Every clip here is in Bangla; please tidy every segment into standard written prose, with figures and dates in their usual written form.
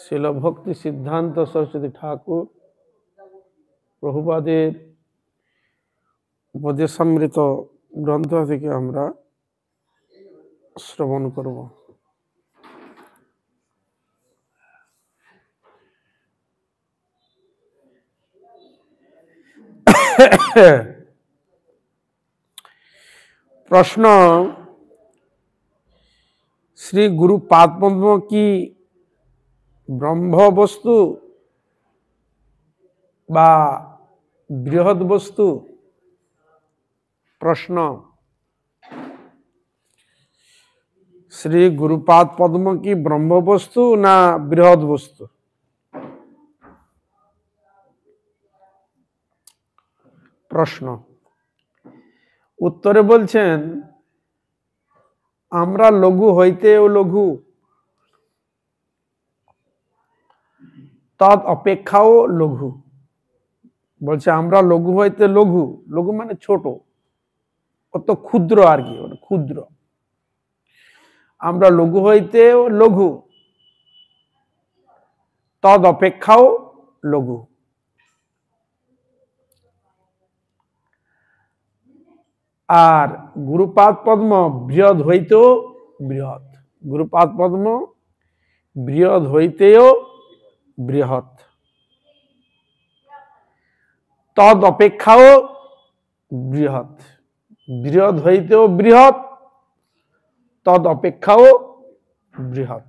শিল ভক্তি সিদ্ধান্ত সরস্বতী ঠাকুর প্রভুপাদের উপদেশামৃত গ্রন্থ থেকে আমরা শ্রবণ করব। প্রশ্ন, শ্রী গুরু পাদপদ্ম কি ব্রহ্ম বস্তু বা বৃহৎ বস্তু? প্রশ্ন, শ্রী গুরুপাদ পদ্ম কি ব্রহ্ম বস্তু না বৃহৎ বস্তু? প্রশ্ন, উত্তরে বলছেন আমরা লঘু হইতেও লঘু, তদ অপেক্ষাও লঘু। বলছে আমরা লঘু হইতে লঘু, লঘু মানে ছোট, অত ক্ষুদ্র আর কি, ক্ষুদ্র। আমরা লঘু হইতেও লঘু, তদ অপেক্ষাও লঘু। আর গুরুপাদ পদ্ম বৃহৎ হইতেও বৃহৎ, গুরুপাদ পদ্ম বৃহৎ হইতেও বৃহৎ, তদ অপেক্ষাও বৃহৎ। বৃহৎ হইতেও বৃহৎ, তদ অপেক্ষাও বৃহৎ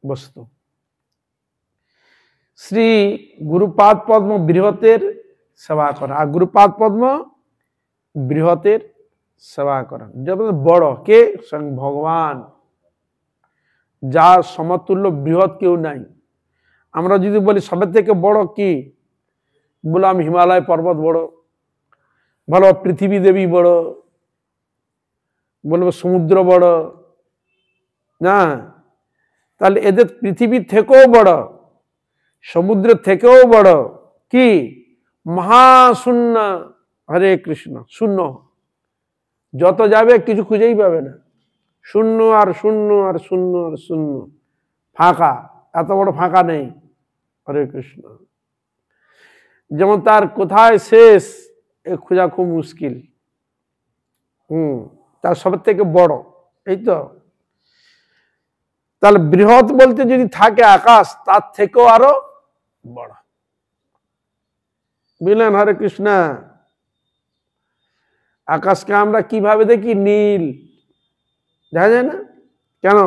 বস্তু। শ্রী গুরুপাদ পদ্ম বৃহতের সেবা করা, আর গুরুপাদ পদ্ম বৃহতের সেবা করা। যেমন বড় কে? স্বয়ং ভগবান, যার সমতুল্য বৃহৎ কেউ নাই। আমরা যদি বলি সবের থেকে বড় কি, বললাম হিমালয় পর্বত বড়, বলো পৃথিবী দেবী বড়, বলবো সমুদ্র বড়, না? তাহলে এদের পৃথিবীর থেকেও বড়, সমুদ্রের থেকেও বড় কি? মহাশূন্য। হরে কৃষ্ণ। শূন্য, যত যাবে কিছু খুঁজেই পাবে না, শূন্য আর শূন্য আর শূন্য আর শূন্য, ফাঁকা। এত বড় ফাঁকা নেই। হরে কৃষ্ণ। যেমন তার কোথায় শেষ এ খোঁজা খুব মুশকিল। তার সবের থেকে বড়, এই তো। তাহলে বৃহৎ বলতে যদি থাকে আকাশ, তার থেকেও আরো বড়, বুঝলেন? হরে কৃষ্ণ। আকাশকে আমরা কিভাবে দেখি? নীল, দেখা যায় না? কেন?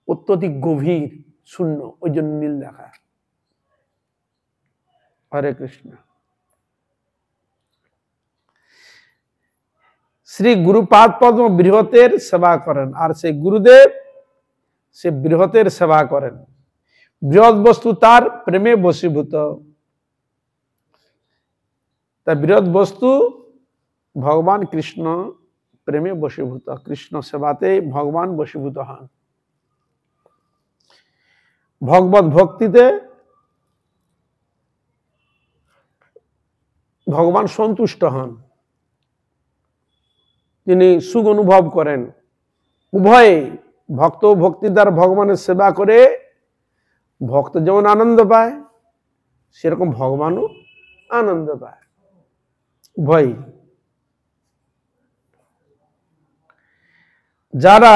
অত্যধিক গভীর, শূন্য, ওই জন্য নীল দেখা। হরে কৃষ্ণ। শ্রী গুরুপাদ পদ্ম বৃহতের সেবা করেন, আর সেই গুরুদেব সে বৃহতের সেবা করেন। বৃহৎ বস্তু তার প্রেমে বশীভূত। তাই বৃহৎ বস্তু ভগবান কৃষ্ণ প্রেমে বশীভূত, কৃষ্ণ সেবাতে ভগবান বশীভূত হন। ভগবত ভক্তিতে ভগবান সন্তুষ্ট হন, তিনি সুখ অনুভব করেন। উভয়ে ভক্ত ও ভক্তি দ্বারা ভগবানের সেবা করে ভক্ত যেমন আনন্দ পায়, সেরকম ভগবানও আনন্দ পায়। উভয়। যারা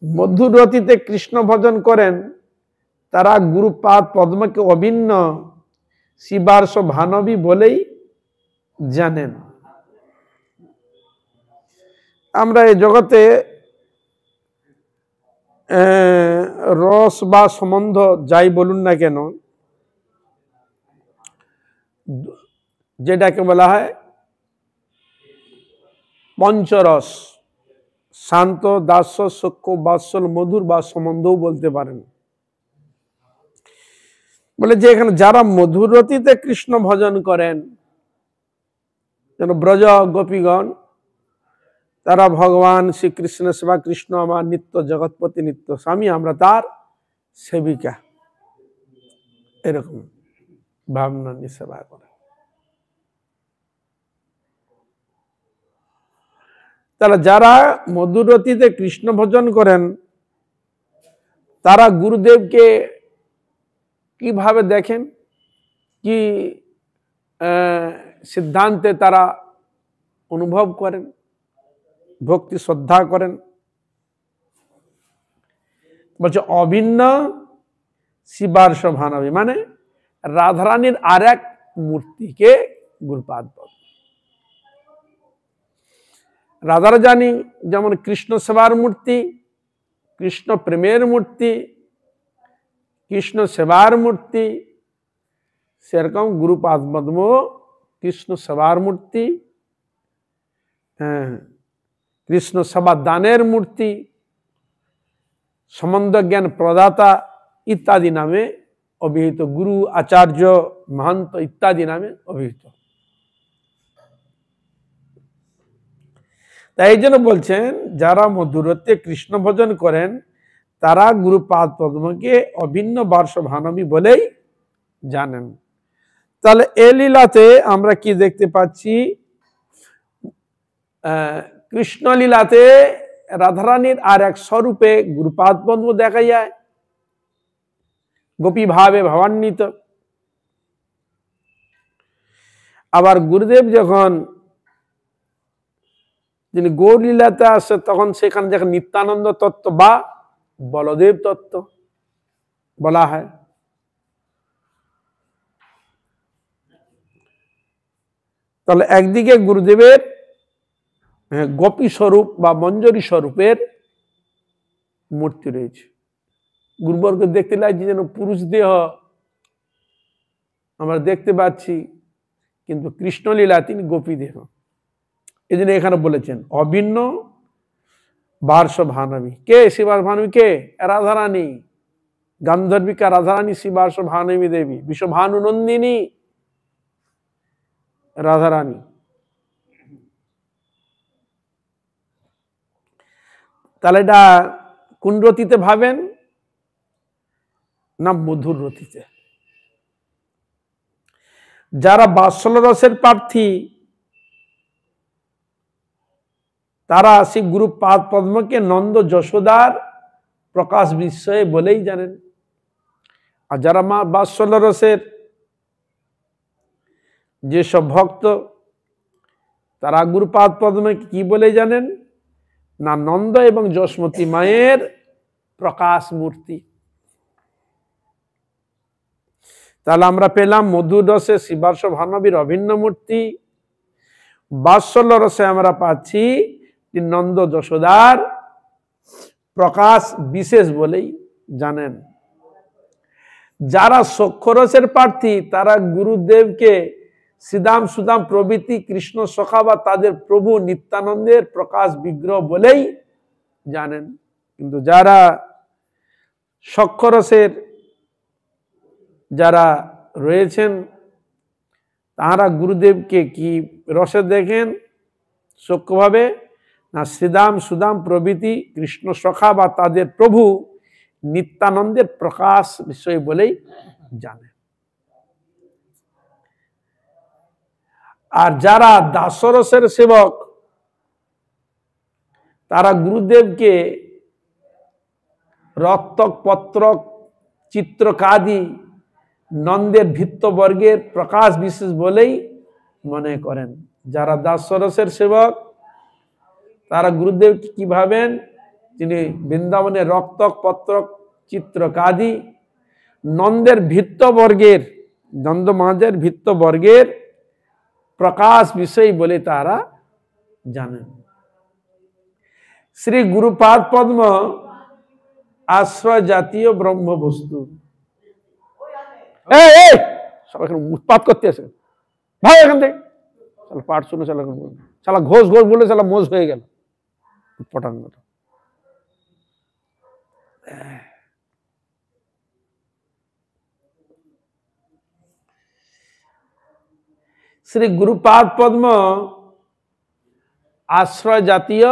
মধুরতিতে কৃষ্ণ ভজন করেন, তারা গুরুপাদ পদ্মকে অভিন্ন শিবার্ষ ভানবী বলেই জানেন। আমরা এই জগতে রস বা সম্বন্ধ যাই বলুন না কেন, যেটাকে বলা হয় পঞ্চরস, শান্ত, দাস্য, সখ্য, বাৎসল, মধুর বা সম্বন্ধও বলতে পারেন। বলে যে এখানে যারা মধুরতিতে কৃষ্ণ ভজন করেন, যেন ব্রজ গোপীগণ, তারা ভগবান শ্রীকৃষ্ণ সেবা, কৃষ্ণ আমার নিত্য জগৎপতি, নিত্য স্বামী, আমরা তার সেবিকা, এরকম ভাবনা নিয়ে সেবা করে। তাহলে যারা মধুরতিতে কৃষ্ণ ভজন করেন, তারা গুরুদেবকে কিভাবে দেখেন, কি সিদ্ধান্তে তারা অনুভব করেন, ভক্তি শ্রদ্ধা করেন? বলছে অভিন্ন শিবার্ষ ভানবী, মানে রাধারানীর আর এক মূর্তিকে গুরুপাদ বলে। রাধারা জানি যেমন কৃষ্ণ সেবার মূর্তি, কৃষ্ণ প্রেমের মূর্তি, কৃষ্ণ সেবার মূর্তি, সেরকম গুরুপাদ পদ্ম কৃষ্ণ সেবার মূর্তি, কৃষ্ণ সেবা দানের মূর্তি, সম্বন্ধ জ্ঞান প্রদাতা ইত্যাদি নামে অভিহিত, গুরু আচার্য মহন্ত ইত্যাদি নামে অভিহিত। তাই এই জন্য বলছেন যারা মধুরত্বে কৃষ্ণ ভজন করেন তারা গুরুপাদ পদ্মকে অভিন্ন বার্ষ ভানবী বলেই জানেন। তাহলে এ লীলাতে আমরা কি দেখতে পাচ্ছি? কৃষ্ণ লীলাতে রাধারানীর আর এক স্বরূপে গুরুপাদ পদ্ম দেখা যায়, গোপী ভাবে ভাবান্বিত। আবার গুরুদেব যখন যিনি গৌর লীলাতে আসে তখন সেখানে যখন নিত্যানন্দ তত্ত্ব বা বলদেব তত্ত্ব বলা হয়। তাহলে একদিকে গুরুদেবের গোপী স্বরূপ বা মঞ্জরী স্বরূপের মূর্তি রয়েছে, গুরুবর্গ দেখতে লাগছে যেন পুরুষ দেহ আমরা দেখতে পাচ্ছি, কিন্তু কৃষ্ণলীলা তিনি গোপী দেহ। এই জন্য এখানে বলেছেন অভিন্ন বার্ষ ভানবী। কে শিবার্ষ ভানবী? কে? রাধারানী, গান্ধর্বিকা রাধারানী শিবার্ষ ভানবী দেবী, বিশ্বভানু নন্দিনী রাধারানী। তাহলে এটা কোন রতিতে ভাবেন? না মধুর রতিতে। যারা বাৎসল্য রসের প্রার্থী তারা সেই গুরুপাদ পদ্মকে নন্দ যশোদার প্রকাশ বিস্ময়ে বলেই জানেন। আর যারা মা বাৎসল্য রসের যেসব ভক্ত তারা গুরুপাদ পদ্মকে কি বলে জানেন? না নন্দ এবং যশোমতী মায়ের প্রকাশ মূর্তি। তাহলে আমরা পেলাম মধুর রসে শিবার্ষ ভানবীর অভিন্ন মূর্তি, বাৎসল্য রসে আমরা পাচ্ছি নন্দ যশোদার প্রকাশ বিশেষ বলেই জানেন। যারা সখ্যরসের প্রার্থী তারা গুরুদেবকে শ্রীদাম সুদাম প্রভৃতি কৃষ্ণ সখা বা তাদের প্রভু নিত্যানন্দের প্রকাশ বিগ্রহ বলেই জানেন। কিন্তু যারা সখ্যরসের যারা রয়েছেন তাহারা গুরুদেবকে কি রসে দেখেন? সখ্যভাবে না শ্রীদাম সুদাম প্রভৃতি কৃষ্ণ সখা বা তাদের প্রভু নিত্যানন্দের প্রকাশ বিষয় বলেই জানে। আর যারা দাসরসের সেবক তারা গুরুদেবকে রক্তক পত্রক চিত্রকাদি নন্দের ভিত্তবর্গের প্রকাশ বিশেষ বলেই মনে করেন। যারা দাসরসের সেবক তারা গুরুদেব কি ভাবেন? তিনি বৃন্দাবনের রক্তক পত্রক চিত্রকাদি নন্দের ভিত্তবর্গের, নন্দ মহারাজের ভিত্তবর্গের প্রকাশ বিষয় বলে তারা জানেন। শ্রী গুরুপাদ পদ্ম আশ্রয় জাতীয় ব্রহ্ম বস্তু। উৎপাত করতে আসে ভাই এখান থেকে, পাঠ শুনে চালা ঘোষ ঘোষ বলে চালা মোজ হয়ে গেল পটাঙ্গটা। শ্রী গুরুপাদ পদ্ম আশ্রয় জাতীয়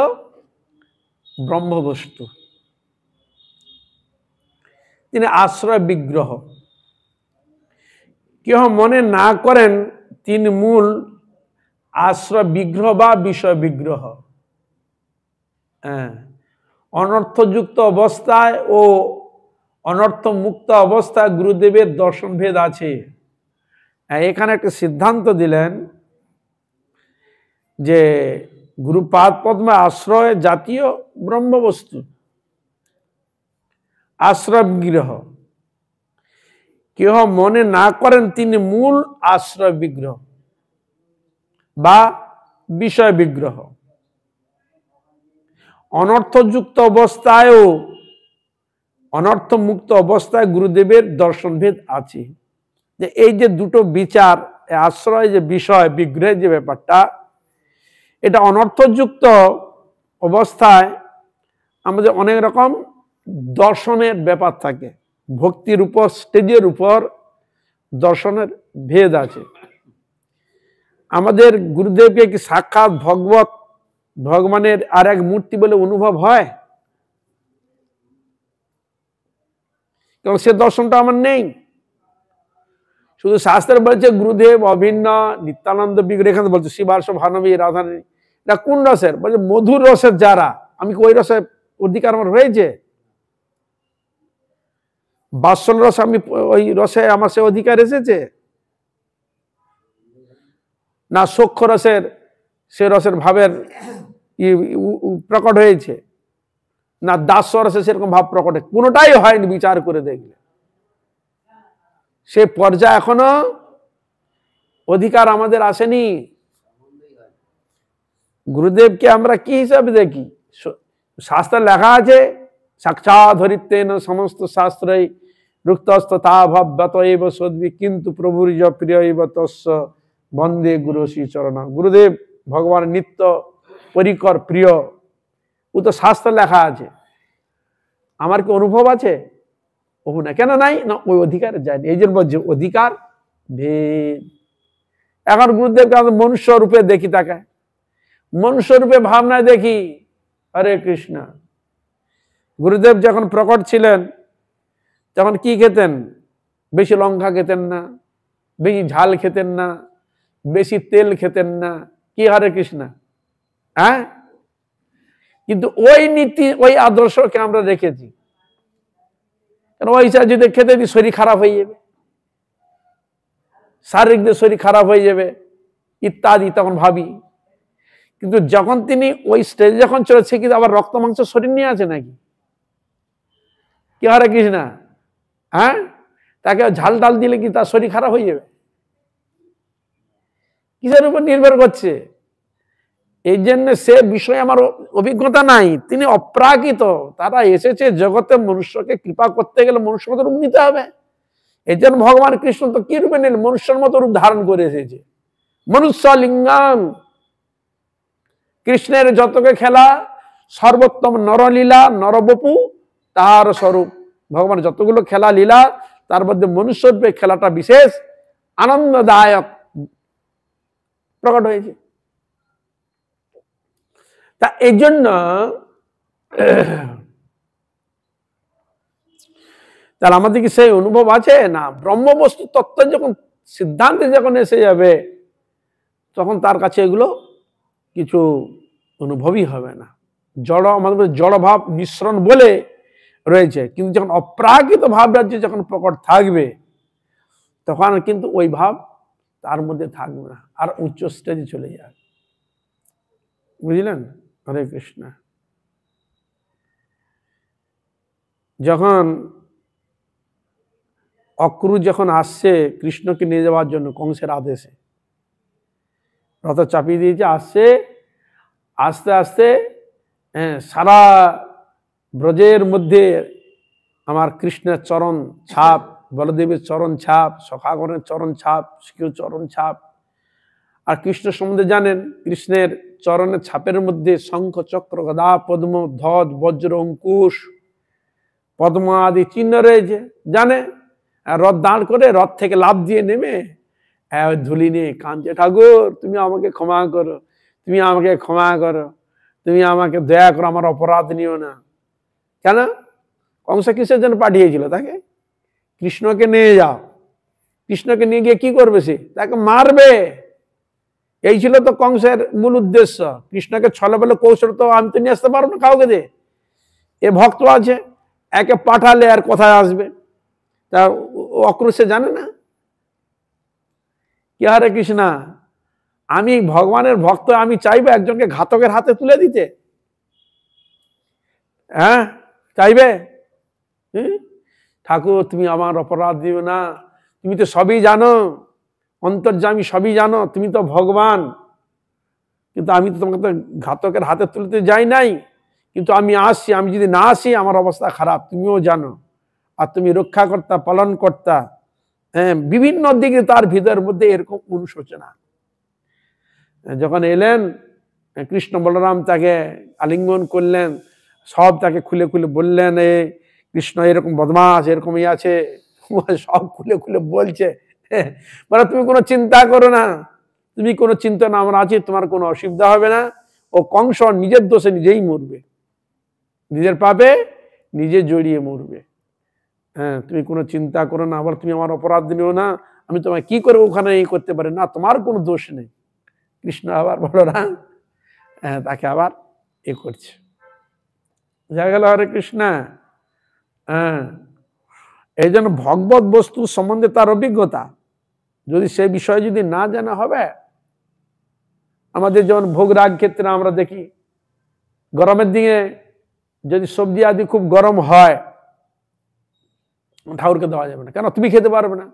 ব্রহ্মবস্তু, তিনি আশ্রয় বিগ্রহ। কেহ মনে না করেন তিনি মূল আশ্রয় বিগ্রহ বা বিষয় বিগ্রহ। অনর্থযুক্ত অবস্থায় ও অনর্থ মুক্ত অবস্থায় গুরুদেবের দর্শন ভেদ আছে। এখানে একটা সিদ্ধান্ত দিলেন যে গুরুপাদ পদ্মে আশ্রয় জাতীয় ব্রহ্মবস্তু, আশ্রয় বিগ্রহ কেহ মনে না করেন তিনি মূল আশ্রয় বিগ্রহ বা বিষয় বিগ্রহ। অনর্থযুক্ত অবস্থায়ও অনর্থ মুক্ত অবস্থায় গুরুদেবের দর্শন ভেদ আছে। যে এই যে দুটো বিচার, আশ্রয় যে বিষয় বিগ্রহের যে ব্যাপারটা, এটা অনর্থযুক্ত অবস্থায় আমাদের অনেক রকম দর্শনের ব্যাপার থাকে। ভক্তির উপর, স্টেজের উপর দর্শনের ভেদ আছে। আমাদের গুরুদেবকে কি সাক্ষাৎ ভগবানের আর এক মূর্তি বলে অনুভব হয়? কারণ সে দর্শনটা আমার নেই। শুধু শাস্ত্রে বলছে গুরুদেব অভিন্ন নিত্যানন্দ বিগ্রহ, এখানে বলছে শিবার্ষ ভানবী রাধারানী। এটা কোন রসের? বলছে মধুর রসের যারা। আমি কি ওই রসের অধিকার আমার হয়েছে? বাৎসল রস, আমি ওই রসে আমার সে অধিকার এসেছে? না সখ্য রসের, সে রসের ভাবের প্রকট হয়েছে? না দাস্য রসে সেরকম ভাব প্রকট? কোনোটাই হয়নি। বিচার করে দেখলে সে পর্যায়ে এখনো অধিকার আমাদের আসেনি। গুরুদেবকে আমরা কি হিসাবে দেখি? শাস্ত্রে লেখা আছে সাক্ষাৎ হরিতেন সমস্ত শাস্ত্রই রুক্তস্থ তা ভাব্যত এব সদ্বি কিন্তু প্রভুর প্রিয় এব তস্য বন্দে গুরু শ্রী চরণ। গুরুদেব ভগবান নিত্য পরিকর প্রিয়, ও তো শাস্ত্রে লেখা আছে। আমার কি অনুভব আছে? ওহ না, কেন নাই? না ওই অধিকারে যায়নি। এই জন্য বলছে অধিকার ভেদ। এখন গুরুদেবকে আমরা মনুষ্য রূপে দেখি, তাকে মনুষ্য রূপে ভাবনায় দেখি। হরে কৃষ্ণ। গুরুদেব যখন প্রকট ছিলেন তখন কি খেতেন? বেশি লঙ্কা খেতেন না, বেশি ঝাল খেতেন না, বেশি তেল খেতেন না। কি হরে কৃষ্ণ? হ্যাঁ, কিন্তু ওই নীতি, ওই আদর্শকে আমরা রেখেছি। কারণ ওইটা যদি খেতে দিই শরীর খারাপ হয়ে যাবে, শারীরিক দিয়ে শরীর খারাপ হয়ে যাবে ইত্যাদি, তখন ভাবি। কিন্তু যখন তিনি ওই স্টেজে যখন চলেছে, কিন্তু আবার রক্ত মাংস শরীর নিয়ে আছে নাকি? কি হরে কৃষ্ণ? হ্যাঁ, তাকে ঝাল ডাল দিলে কি তার শরীর খারাপ হয়ে যাবে? কিসের উপর নির্ভর করছে? এই জন্য সে বিষয়ে আমার অভিজ্ঞতা নাই। তিনি অপ্রাকৃত, তারা এসেছে জগতে মনুষ্যকে কৃপা করতে গেলে মনুষ্য মতো রূপ নিতে হবে। এই জন্য ভগবান কৃষ্ণ তো কি রূপে নিলেন? মনুষ্যের মতো রূপ ধারণ করে এসেছে। মনুষ্য লিঙ্গাম। কৃষ্ণের যতকে খেলা সর্বোত্তম নরলীলা নরবপু তার স্বরূপ। ভগবান যতগুলো খেলা লীলা, তার মধ্যে মনুষ্য রূপে খেলাটা বিশেষ আনন্দদায়ক প্রকট হয়েছে। তা এই জন্য তাহলে আমাদের কি সেই অনুভব আছে? না, ব্রহ্মবস্তু তত্ত্ব যখন সিদ্ধান্তে যখন এসে যাবে, তখন তার কাছে এগুলো কিছু অনুভবই হবে না। জড়, আমাদের জড়ভাব মিশ্রণ বলে রয়েছে, কিন্তু যখন অপ্রাকৃত ভাব রাজ্য যখন প্রকট থাকবে, তখন কিন্তু ওই ভাব তার মধ্যে থাকবে না, আর উচ্চ স্টেজে চলে যাবে। বুঝলেন? হরে কৃষ্ণ। যখন অক্রুর যখন আসছে কৃষ্ণকে নিয়ে যাওয়ার জন্য কংসের আদেশে, রথ চাপিয়ে দিয়েছে, আসছে, আস্তে আস্তে সারা ব্রজের মধ্যে আমার কৃষ্ণের চরণ ছাপ, বলদেবের চরণ ছাপ, সখাগণের চরণ ছাপ, কেউ চরণ ছাপ। আর কৃষ্ণ সম্বন্ধে জানেন, কৃষ্ণের চরণের ছাপের মধ্যে শঙ্খ চক্র গদা পদ্ম ধ্বজ বজ্র অঙ্কুশ পদ্ম আদি চিহ্ন রয়েছে, জানে। রথ দাঁড় করে রথ থেকে লাফ দিয়ে নেমে ধুলি নিয়ে কাঁদছে, ঠাকুর তুমি আমাকে ক্ষমা করো, তুমি আমাকে ক্ষমা করো, তুমি আমাকে দয়া করো, আমার অপরাধ নিও না। কেন? কংস কিসের জন্য পাঠিয়েছিল তাকে? কৃষ্ণকে নিয়ে যাও। কৃষ্ণকে নিয়ে গিয়ে কি করবে? সে তাকে মারবে। এই ছিল তো কংসের মূল উদ্দেশ্য। কৃষ্ণকে ছলে বলে কৌশল তো আমি তো নিয়ে আসতে পারবো না কাউকে দিয়ে। এ ভক্ত আছে, একে পাঠালে আর কোথায় আসবে, তা অক্রোশে জানে না। কি হরে কৃষ্ণা, আমি ভগবানের ভক্ত, আমি চাইবে একজনকে ঘাতকের হাতে তুলে দিতে? হ্যাঁ, চাইবে? ঠাকুর তুমি আমার অপরাধ দিও না, তুমি তো সবই জানো, অন্তর্যামী সবই জানো, তুমি তো ভগবান, কিন্তু আমি তো তোমাকে তো ঘাতকের হাতে তুলতে যাই নাই, কিন্তু আমি আসছি, আমি যদি না আসি আমার অবস্থা খারাপ, তুমিও জানো, আর তুমি রক্ষাকর্তা পালন কর্তা। হ্যাঁ, বিভিন্ন দিকে তার ভিতরের মধ্যে এরকম অনুশোচনা। যখন এলেন কৃষ্ণ বলরাম তাকে আলিঙ্গন করলেন, সব তাকে খুলে খুলে বললেন, এ কৃষ্ণ এরকম বদমাস, এরকমই আছে, সব খুলে খুলে বলছে। বলে তুমি কোনো চিন্তা করো না, তুমি কোনো চিন্তা না, আমরা আছি, তোমার কোনো অসুবিধা হবে না। ও কংস নিজের দোষে নিজেই মরবে, নিজের পাপে নিজে জড়িয়ে মরবে। হ্যাঁ, তুমি কোনো চিন্তা করো না, আবার তুমি আমার অপরাধ নিও না, আমি তোমায় কি করে ওখানে এই করতে পারি না, তোমার কোনো দোষ নেই। কৃষ্ণ আবার বলরাম তাকে আবার এ করছে। বুঝা গেল হরে কৃষ্ণ। হ্যাঁ, এই জন্য ভগবত বস্তু সম্বন্ধে তার অভিজ্ঞতা যদি সেই বিষয়ে যদি না জানা হবে, আমাদের যেমন ভোগ রাগ ক্ষেত্রে আমরা দেখি, গরমের দিনে যদি সবজি আদি খুব গরম হয়, ঠাকুরকে দেওয়া যাবে না। কেন? তুমি খেতে পারবে না।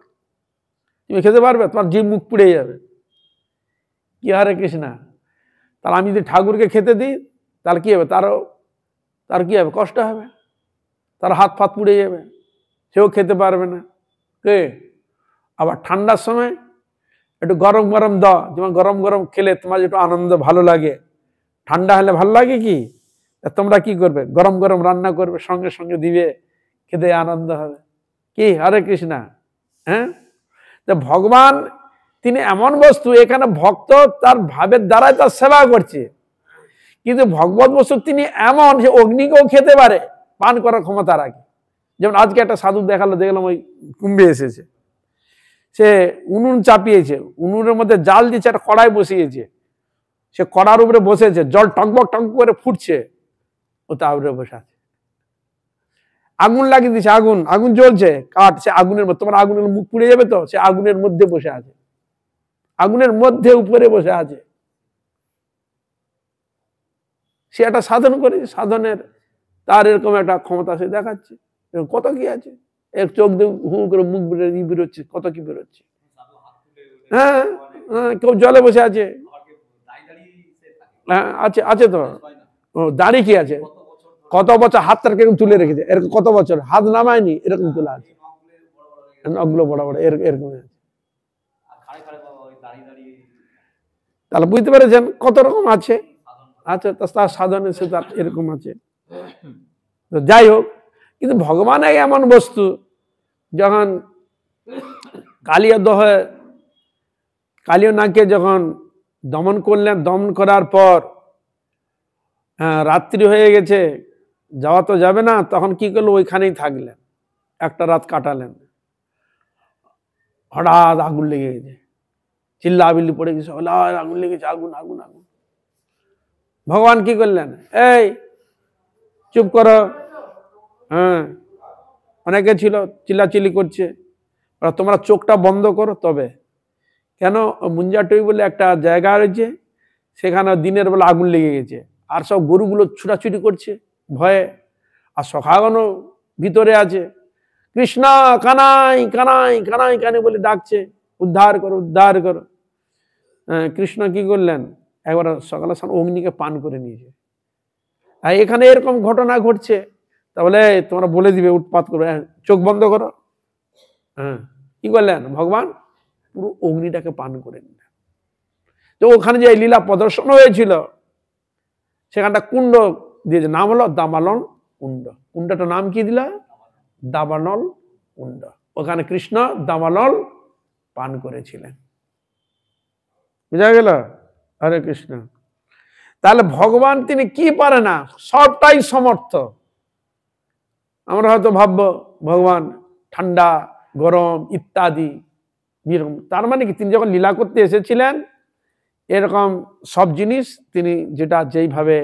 তুমি খেতে পারবে? তোমার জিভ মুখ পুড়ে যাবে। কি হরে কৃষ্ণ। তাহলে আমি যদি ঠাকুরকে খেতে দিই, তাহলে কি হবে? তার কি হবে? কষ্ট হবে, তার হাত ফাত পুড়ে যাবে, সেও খেতে পারবে না। কে? আবার ঠান্ডার সময় একটু গরম গরম দাও, যেমন গরম গরম খেলে তোমার একটু আনন্দ ভালো লাগে। ঠান্ডা হলে ভালো লাগে কি? তোমরা কি করবে? গরম গরম রান্না করবে, সঙ্গে সঙ্গে দিবে, খেতে আনন্দ হবে। কি হরে কৃষ্ণ। হ্যাঁ, তো ভগবান তিনি এমন বস্তু, এখানে ভক্ত তার ভাবের দ্বারাই তার সেবা করছে, কিন্তু ভগবত বস্তু তিনি এমন যে অগ্নিকেও খেতে পারে, পান করার ক্ষমতা রাখে। যেমন আজকে একটা সাধু দেখলাম ওই কুম্ভে এসেছে, সে উনুন চাপিয়েছে, উনুনের মধ্যে জাল দিচ্ছে, একটা কড়াই বসিয়েছে, সে কড়ার উপরে বসেছে, জল টকবক টকবক করে ফুটছে, ও তার উপরে বসে আছে। আগুন লাগিয়ে দিচ্ছে, আগুন জ্বলছে, কাঠ, সে আগুনের মধ্যে, তোমার আগুনের মুখ পুড়ে যাবে তো, সে আগুনের মধ্যে বসে আছে, আগুনের মধ্যে উপরে বসে আছে। সে একটা সাধন করে, সাধনের তার এরকম একটা ক্ষমতা সে দেখাচ্ছে। কত কি আছে, এক চোখ দিয়ে হু করে মুখ বেরোচ্ছে, কত কি বেরোচ্ছে। হ্যাঁ, কেউ জলে বসে আছে। হ্যাঁ, আছে তো। দাড়ি কি আছে, কত বছর হাতটা কেউ তুলে রেখেছে, এরকম কত বছর হাত নামায়নি, এরকম তোলা আছে, নখগুলো বড় বড় এরকম আছে। তাহলে বুঝতে পেরেছেন কত রকম আছে। আচ্ছা, তার সাধনে সে তার এরকম আছে। যাই হোক, কিন্তু ভগবান এমন বস্তু, যখন কালীয় নাগকে যখন দমন করলেন, দমন করার পর রাত্রি হয়ে গেছে, যাওয়া তো যাবে না, তখন কি করলো, ওইখানেই থাকলেন, একটা রাত কাটালেন। হঠাৎ আগুন লেগে গেছে, চিল্লাবিল্লি পড়ে গেছে, আগুন লেগেছে, আগুন আগুন আগুন। ভগবান কি করলেন, এই চুপ করো। হ্যাঁ, অনেকে ছিল চিল্লাচিল্লি করছে, তোমরা চোখটা বন্ধ করো তবে। কেন? মুঞ্জাটুই বলে একটা জায়গা রয়েছে, সেখানে দিনের বেলা আগুন লেগে গেছে, আর সব গরুগুলো ছুটাছুটি করছে ভয়ে, আর সখাগণও ভিতরে আছে, কৃষ্ণ কানাই কানাই কানাই কানাই বলে ডাকছে, উদ্ধার করো উদ্ধার করো। কৃষ্ণ কি করলেন, একবার সকালে অগ্নিকে পান করে নিয়েছে। আর এখানে এরকম ঘটনা ঘটছে, তাহলে তোমরা বলে দিবে, উৎপাত করবে, চোখ বন্ধ করো। হ্যাঁ, কি করলেন ভগবান, পুরো অগ্নিটাকে পান করে নিলেন। তো ওখানে যে লীলা প্রদর্শন হয়েছিল, সেখানটা কুণ্ড দিয়েছে, নাম হলো দাবানল কুণ্ড। কুণ্ডটার নাম কি দিল? দাবানল কুণ্ড। ওখানে কৃষ্ণ দাবানল পান করেছিলেন। বুঝা গেল? হরে কৃষ্ণ। তাহলে ভগবান তিনি কি পারে না, সবটাই সমর্থ। আমরা হয়তো ভাববো ভগবান ঠান্ডা গরম ইত্যাদি এরকম, তার মানে কি তিনি যখন লীলা করতে এসেছিলেন, এরকম সব জিনিস তিনি যেটা যেইভাবে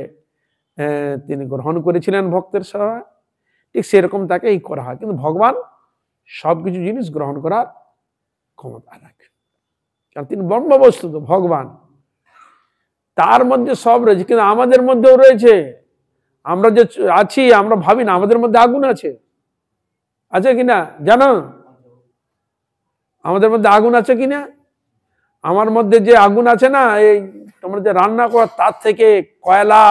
তিনি গ্রহণ করেছিলেন ভক্তের সভা, ঠিক সেরকম তাকে এই করা হয়। কিন্তু ভগবান সবকিছু জিনিস গ্রহণ করার ক্ষমতা রাখেন, কারণ তিনি ব্রহ্মবস্তু, তো ভগবান তার মধ্যে সব রয়েছে। কিন্তু আমাদের মধ্যেও রয়েছে। আমরা যে আছি, আমরা ভাবি না আমাদের মধ্যে আগুন আছে। আছে কিনা জানো? আমাদের মধ্যে আগুন আছে কিনা? আমার মধ্যে যে আগুন আছে না, এই তোমরা যে রান্না করো তার থেকে কয়লা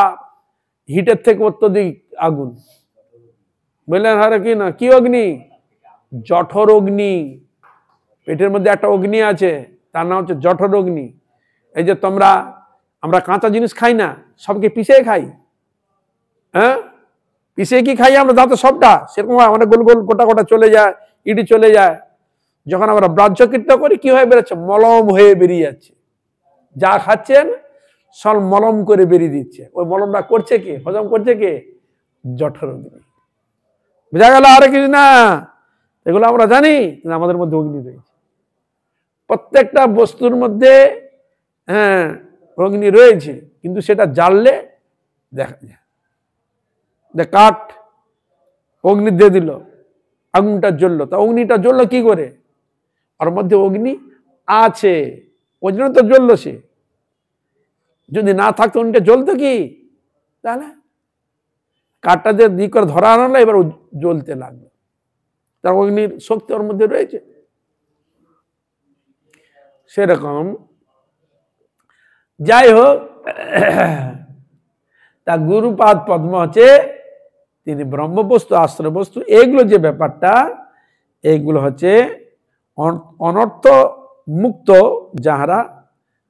হিটের থেকে অত্যধিক আগুন, বুঝলেন? হারে কি না, কি অগ্নি? জঠর অগ্নি। পেটের মধ্যে একটা অগ্নি আছে, তার নাম হচ্ছে জঠর অগ্নি। এই যে আমরা কাঁচা জিনিস খাই না, সবকে পিষে খাই। হ্যাঁ, পিষে কি খাই আমরা দাঁতে সবটা, সেরকম অনেক গোল গোল গোটা গোটা চলে যায়, ইডি চলে যায়। যখন আমরা ব্রাহ্যকৃত্য করি কি হয়ে বেরোচ্ছে? মলম হয়ে বেরিয়ে যাচ্ছে। যা খাচ্ছেন সব মলম করে বেরিয়ে দিচ্ছে। ওই মলমটা করছে কে? হজম করছে কে? জঠর অগ্নি। বোঝা গেল? আরে কিছু না, এগুলো আমরা জানি আমাদের মধ্যে অগ্নি রয়েছে। প্রত্যেকটা বস্তুর মধ্যে হ্যাঁ অগ্নি রয়েছে, কিন্তু সেটা জ্বাললে দেখা যায়। কাঠ অগ্নি দিয়ে দিল, আগুনটা জ্বললো, তা অগ্নিটা জ্বললো কি করে? ওর মধ্যে অগ্নি আছে, ওই জন্য তো জ্বললো সে। যদি না থাকতো অগ্নিটা জ্বলতো কি? তাহলে কাঠটা দিয়ে দিক করে ধরা আনলো, এবার জ্বলতে লাগলো। তার অগ্নির শক্তি ওর মধ্যে রয়েছে। সেরকম যাই হোক, তা গুরুপাদ পদ্ম হচ্ছে তিনি ব্রহ্মবস্তু, আশ্রয় বস্তু। এগুলো যে ব্যাপারটা, এইগুলো হচ্ছে অনর্থ মুক্ত যাহারা,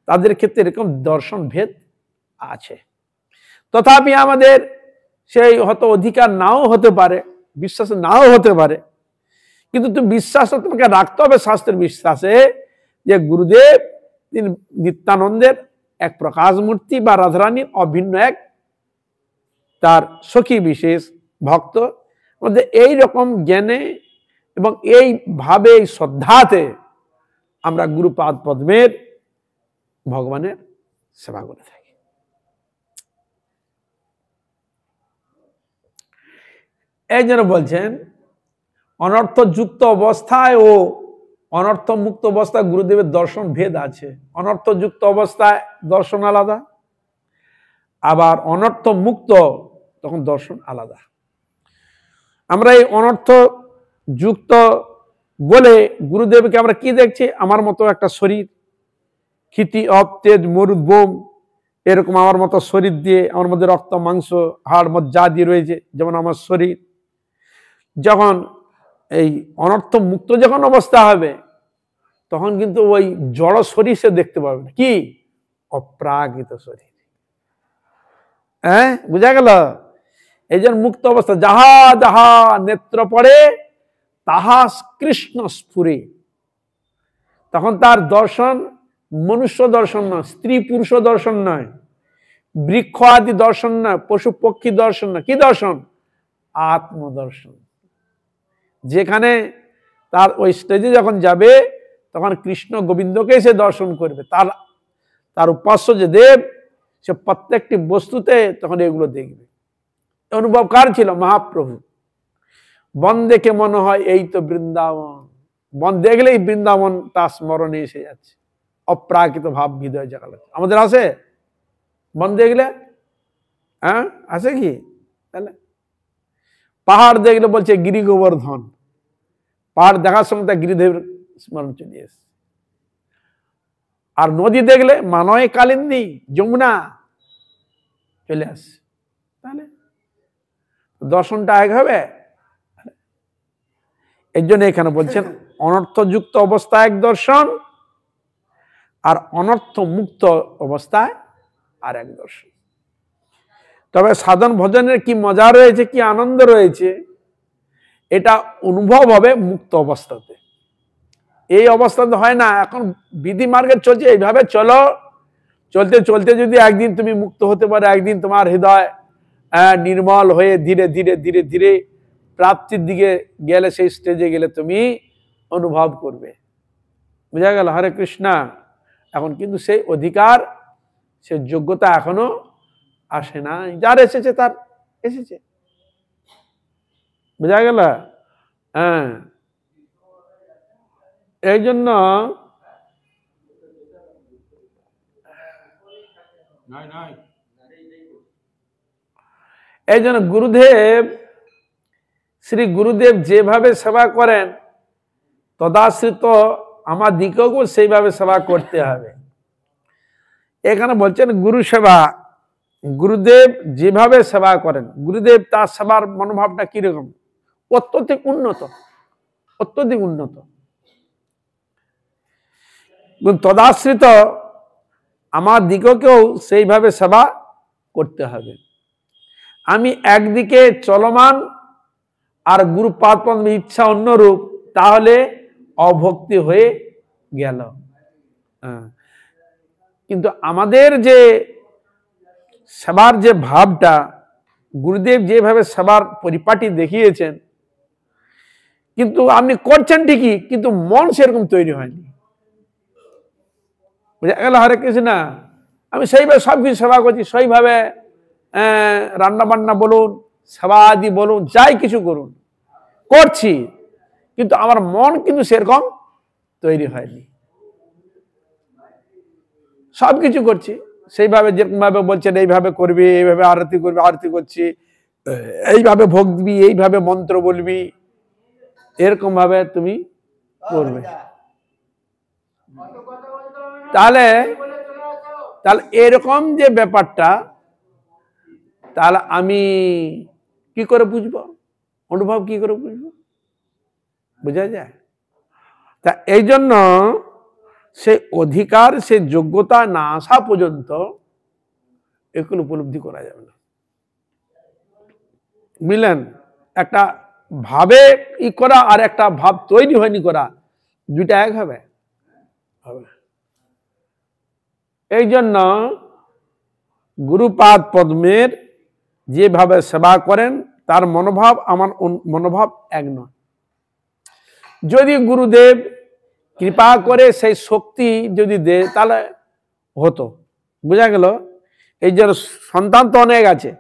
তাদের ক্ষেত্রে এরকম দর্শন ভেদ আছে। তথাপি আমাদের সেই হয়তো অধিকার নাও হতে পারে, বিশ্বাস নাও হতে পারে, কিন্তু তুমি বিশ্বাস তোমাকে রাখতে হবে শাস্ত্রের বিশ্বাসে যে গুরুদেব তিনি নিত্যানন্দের এক প্রকাশ মূর্তি বা রাধারানীর অভিন্ন এক তার সখী বিশেষ ভক্ত। আমাদের এই রকম জ্ঞানে এবং এইভাবে এই শ্রদ্ধাতে আমরা গুরুপাদ পদ্মের ভগবানের সেবা করে থাকি। এই জন্য বলছেন অনর্থযুক্ত অবস্থায় ও অনর্থ মুক্ত অবস্থায় গুরুদেবের দর্শন ভেদ আছে। অনর্থযুক্ত অবস্থায় দর্শন আলাদা, আবার অনর্থ মুক্ত তখন দর্শন আলাদা। আমরা এই অনর্থ যুক্ত বলে গুরুদেবকে আমরা কি দেখছি? আমার মতো একটা শরীর, ক্ষিতি অপ তেজ মরুদ বোম, এরকম আমার মতো শরীর দিয়ে, আমার মধ্যে রক্ত মাংস হাড় মজ্জা দিয়ে রয়েছে, যেমন আমার শরীর। যখন এই অনর্থ মুক্ত যখন অবস্থা হবে, তখন কিন্তু ওই জড় শরীর সে দেখতে পাবে না। কি? অপ্রাকৃত শরীর। হ্যাঁ, বুঝা গেল? এই যে মুক্ত অবস্থা, যাহা যাহা নেত্র পড়ে তাহা কৃষ্ণ স্ফুরে, তখন তার দর্শন মনুষ্য দর্শন নয়, স্ত্রী পুরুষ দর্শন নয়, বৃক্ষ আদি দর্শন নয়, পশু পক্ষী দর্শন নয়। কি দর্শন? আত্মদর্শন। যেখানে তার ওই স্টেজে যখন যাবে, তখন কৃষ্ণ গোবিন্দকে সে দর্শন করবে। তার উপাস্য যে দেব, সে প্রত্যেকটি বস্তুতে তখন এগুলো দেখবে। অনুভব কার ছিল? মহাপ্রভু। বন দেখে মনে হয় এই তো বৃন্দাবন। বন দেখলেই বৃন্দাবন তার স্মরণে এসে যাচ্ছে, অপ্রাকৃত ভাব হৃদয় জাগালো। আমাদের আছে বন দেখলে? হ্যাঁ, আছে কি? তাহলে পাহাড় দেখলে বলছে গিরি গোবর্ধন, পাহাড় দেখার সময় তার গিরিদেবের স্মরণ চলে এসছে। আর নদী দেখলে মানয় কালিন্দী, যমুনা চলে আসছে। তাহলে দর্শনটা এক হবে। এই জন্য এখানে বলছেন অনর্থযুক্ত অবস্থায় এক দর্শন, আর অনর্থ মুক্ত অবস্থায় আর এক দর্শন। তবে সাধন ভজনের কি মজা রয়েছে, কি আনন্দ রয়েছে, এটা অনুভব হবে মুক্ত অবস্থাতে। এই অবস্থাতে হয় না। এখন বিধি মার্গে চলছে, এইভাবে চলো, চলতে চলতে যদি একদিন তুমি মুক্ত হতে পারো, একদিন তোমার হৃদয় নির্মল হয়ে ধীরে ধীরে ধীরে ধীরে প্রাপ্তির দিকে গেলে, সেই স্টেজে গেলে তুমি অনুভব করবে। বুঝা গেল? হরে কৃষ্ণা। এখন কিন্তু সেই অধিকার, সেই যোগ্যতা এখনো আসে না। যার এসেছে তার এসেছে। বোঝা গেল? হ্যাঁ, এই জন্য গুরুদেব, শ্রী গুরুদেব যেভাবে সেবা করেন তদাশ্রিত আমাদিকেও সেইভাবে সেবা করতে হবে। এখানে বলছেন গুরু সেবা, গুরুদেব যেভাবে সেবা করেন, গুরুদেব তার সেবার মনোভাবটা কিরকম? অত্যধিক উন্নত, অত্যধিক উন্নত। তদাশ্রিত আমার দিকেও সেইভাবে সেবা করতে হবে। আমি একদিকে চলমান আর গুরুপাদ পদ্মের ইচ্ছা অন্যরূপ, তাহলে অভক্তি হয়ে গেল। কিন্তু আমাদের যে সেবার যে ভাবটা, গুরুদেব যেভাবে সেবার পরিপাটি দেখিয়েছেন, কিন্তু আপনি করছেন ঠিকই, কিন্তু মন সেরকম তৈরি হয়নি। বুঝা গেল? হরে কৃষ্ণ। আমি সেইভাবে সবকিছু সেবা করছি, সেইভাবে রান্না বান্না বলুন, সেবা আদি বলুন, যাই কিছু করুন করছি, কিন্তু আমার মন কিন্তু সেরকম তৈরি হয়নি। সবকিছু করছি সেইভাবে, যেরকম ভাবে বলছেন এইভাবে করবি, এইভাবে আরতি করবি, আরতি করছি, এইভাবে ভোগ দিবি, এইভাবে মন্ত্র বলবি, এরকম ভাবে তুমি করবে। তাহলে এরকম যে ব্যাপারটা, তাহলে আমি কি করে বুঝবো? অনুভব কি করে বুঝবো? বোঝা যায়? তা এই জন্য সে অধিকার, সে যোগ্যতা না আসা পর্যন্ত এগুলো উপলব্ধি করা যাবে না। বুঝলেন? একটা ভাবে ই করা আর একটা ভাব তৈরি হয়নি করা, দুইটা এক হবে? এই জন্য গুরুপাদ পদ্মের যেভাবে সেবা করেন তার মনোভাব আমার মনোভাব এক নয়। যদি গুরুদেব কৃপা করে সেই শক্তি যদি দেয় তাহলে হতো। বোঝা গেল? এই যে সন্তান তো অনেক আছে,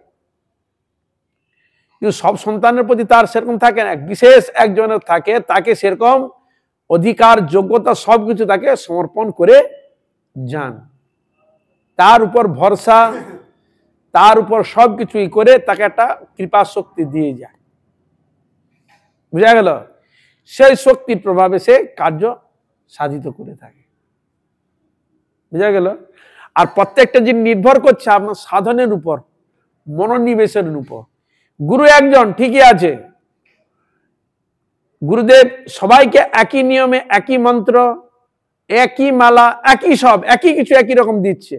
কিন্তু সব সন্তানের প্রতি তার সেরকম থাকে না, বিশেষ একজনের থাকে, তাকে সেরকম অধিকার যোগ্যতা সবকিছু তাকে সমর্পণ করে যান, তার উপর ভরসা, তার উপর সবকিছুই করে তাকে একটা কৃপা শক্তি দিয়ে যায়। বুঝা গেল? সেই শক্তির প্রভাবে সে কার্য সাধিত করে থাকে। বুঝা গেল? আর প্রত্যেকটা জিনিস নির্ভর করছে আপনার সাধনের উপর, মনোনিবেশের উপর। গুরু একজন ঠিকই আছে, গুরুদেব সবাইকে একই নিয়মে, একই মন্ত্র, একই মালা, একই সব, একই কিছু একই রকম দিচ্ছে,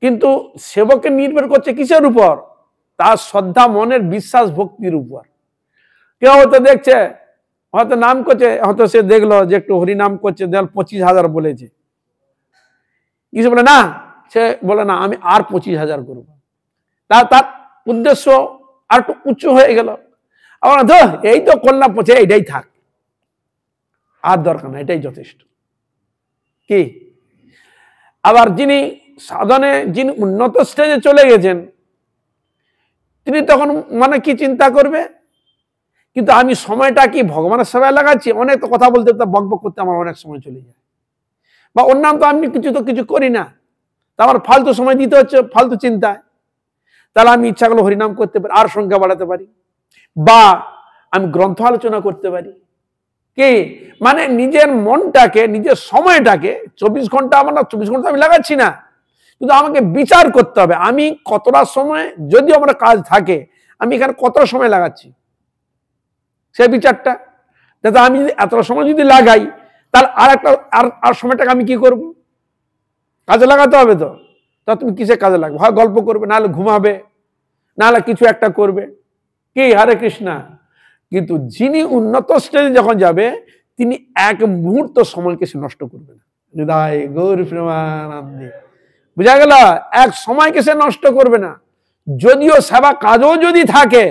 কিন্তু সেবকের নির্ভর করছে কিসের উপর? তার শ্রদ্ধা, মনের বিশ্বাস, ভক্তির উপর। কেউ হয়তো দেখছে, হয়তো নাম করছে, হয়তো সে দেখলো যে একটু হরিনাম করছে, দেখ 25,000 বলেছে, কিছু বলে না, সে বলে না আমি আর 25,000 করবো। তার উদ্দেশ্য আর একটু উঁচু হয়ে গেল। আবার এই তো করলাম, পৌঁছে এইটাই থাক, আর দরকার না, এটাই যথেষ্ট। কি? আবার যিনি সাধনে, যিনি উন্নত স্টেজে চলে গেছেন, তিনি তখন মানে কি চিন্তা করবে? কিন্তু আমি সময়টা কি ভগবানের সেবায় লাগাচ্ছি? অনেক তো কথা বলতে বক বক করতে আমার অনেক সময় চলে যায়, বা অন্যান্য তো আমি কিছু করি না, তা আমার ফালতু সময় দিতে হচ্ছে ফালতু চিন্তায়। তাহলে আমি ইচ্ছা করলে হরিনাম করতে পারি, আর সংখ্যা বাড়াতে পারি, বা আমি গ্রন্থ আলোচনা করতে পারি। কি মানে নিজের মনটাকে, নিজের সময়টাকে 24 ঘন্টা, আমার না 24 ঘন্টা আমি লাগাচ্ছি না, কিন্তু আমাকে বিচার করতে হবে আমি কতটা সময়, যদি আমার কাজ থাকে আমি এখানে কতটা সময় লাগাচ্ছি, সেই বিচারটা। যাতে আমি যদি এতটা সময় যদি লাগাই, তাহলে আর সময়টাকে আমি কি করব? কাজে লাগাতে হবে। তো তা তুমি কিসে কাজে লাগবে? হয় গল্প করবে, নাহলে ঘুমাবে, নাহলে কিছু একটা করবে। কি? হরে কৃষ্ণা। কিন্তু যিনি উন্নত স্টেজে যখন যাবে, তিনি এক মুহূর্ত সময়কে সে নষ্ট করবে না। হৃদয় গৌর প্রেমানন্দে। বুঝা গেল? এক সময়কে সে নষ্ট করবে না। যদিও সেবা কাজও যদি থাকে,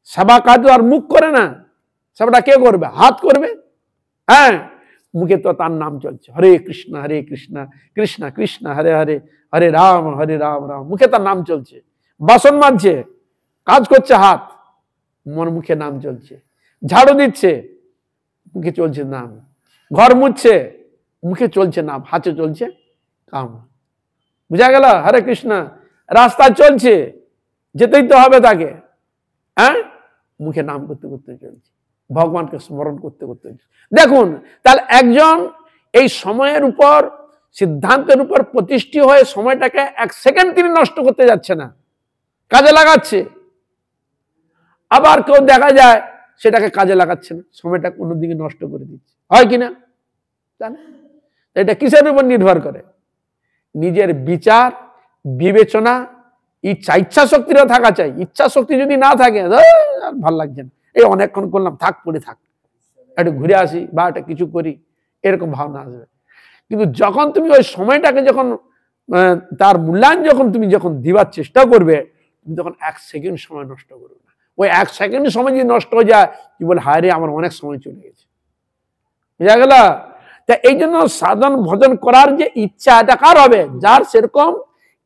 সেবা কাজ আর মুখ করে না, সেবাটা কে করবে? হাত করবে। হ্যাঁ, মুখে তো তার নাম চলছে, হরে কৃষ্ণ কৃষ্ণ কৃষ্ণ হরে হরে, হরে রাম রাম, মুখে তার নাম চলছে, বাসন মাজছে, কাজ করছে হাত, মন মুখে নাম চলছে, ঝাড়ু দিচ্ছে মুখে চলছে নাম, ঘর মুছছে মুখে চলছে নাম, হাতে চলছে কাম। বুঝা গেল? হরে কৃষ্ণ। রাস্তা চলছে, যেতেই তো হবে তাকে, হ্যাঁ, মুখে নাম করতে করতে চলছে, ভগবানকে স্মরণ করতে করতে। দেখুন, তাহলে একজন এই সময়ের উপর, সিদ্ধান্তের উপর প্রতিষ্ঠিত হয়ে সময়টাকে এক সেকেন্ড তিনি নষ্ট করতে যাচ্ছে না, কাজে লাগাচ্ছে। আবার কেউ দেখা যায় সেটাকে কাজে লাগাচ্ছে না, সময়টা অন্যদিকে নষ্ট করে দিচ্ছে, হয় কিনা? এটা কিসের উপর নির্ভর করে? নিজের বিচার, বিবেচনা, ইচ্ছা শক্তিটা থাকা চাই। ইচ্ছা শক্তি যদি না থাকে, আর ভাল লাগছে না, এই অনেকক্ষণ করলাম, থাক পড়ে থাক, একটু ঘুরে আসি বা একটা কিছু করি, এরকম ভাবনা আসবে। কিন্তু যখন তুমি ওই সময়টাকে যখন তার মূল্যায়ন যখন দিবার চেষ্টা করবে, তুমি তখন এক সেকেন্ড সময় নষ্ট করবে না। ওই এক সেকেন্ড সময় যদি নষ্ট হয়ে যায়, কি বলে, হায় রে, আমার অনেক সময় চলে গেছে। বুঝা গেল? তা এই জন্য সাধন ভজন করার যে ইচ্ছা, এটা কার হবে? যার সেরকম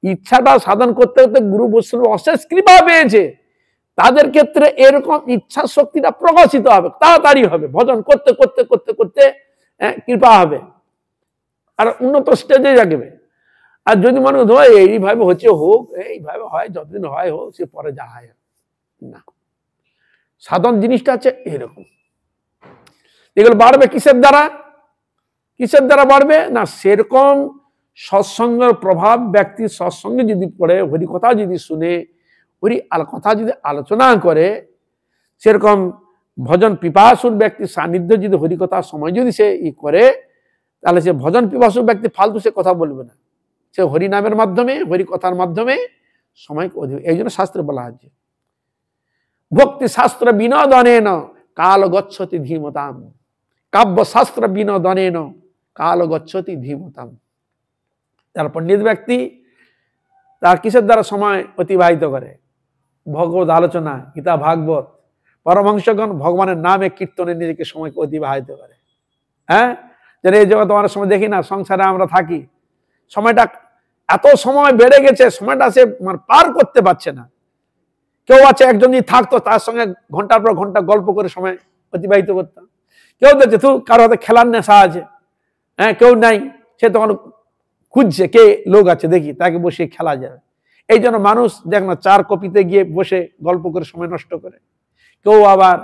ইচ্ছাটা সাধন করতে করতে গুরু বৈষ্ণব অশেষ কৃপা পেয়েছে, তাদের ক্ষেত্রে এরকম ইচ্ছা শক্তিটা প্রকাশিত হবে, তাড়াতাড়ি হবে, ভজন করতে করতে করতে করতে কৃপা হবে, আর উন্নত স্টেজে যাবে। আর যদি মনে হয় এইভাবে হচ্ছে, হোক, এইভাবে হয়, যতদিন হয় হোক, সে পরে যা হয় না। সাধন জিনিসটা আছে এরকম। এগুলো বাড়বে কিসের দ্বারা? কিসের দ্বারা বাড়বে না, সেরকম সৎসঙ্গের প্রভাব, ব্যক্তি সৎসঙ্গে যদি পড়ে, হরি কথা যদি শুনে, হরি কথা যদি আলোচনা করে, সেরকম ভজন পিপাসুর ব্যক্তি সান্নিধ্য যদি হরিকথার সময় যদি সে করে, তাহলে সে ভজন পিপাসুর ব্যক্তি ফালতু সে কথা বলবে না, সে হরি নামের মাধ্যমে, হরি কথার মাধ্যমে সময়কে অধিক। এই জন্য শাস্ত্রে বলা হচ্ছে, ভক্তি শাস্ত্র বিনোদনেন কাল গচ্ছতি ধীমতাম, কাব্য শাস্ত্র বিনোদনেন কাল গচ্ছতি ধীমতাম। যারা পণ্ডিত ব্যক্তি, তার কিসের দ্বারা সময় অতিবাহিত করে? ভগবত আলোচনা, গীতা ভাগবত, পরমহংসগণ ভগবানের নামে কীর্তনে নিজেকে সময়কে অতিবাহিত করে। হ্যাঁ, যেন এই জগৎ আমার সময় দেখি না, সংসারে আমরা থাকি, সময়টা এত সময় বেড়ে গেছে, সময়টা সে পার করতে পারছে না। কেউ আছে, একজন যদি থাকতো, তার সঙ্গে ঘন্টার পর ঘন্টা গল্প করে সময় অতিবাহিত করতাম। কেউ দেখছে তুই কারো হাতে খেলার নেশা আছে, হ্যাঁ, কেউ নাই, সে তখন খুঁজছে কে লোক আছে, দেখি তাকে বসে খেলা যাবে। এই জন্য মানুষ দেখ না, চার কপিতে গিয়ে বসে গল্প করে সময় নষ্ট করে, কেউ আবার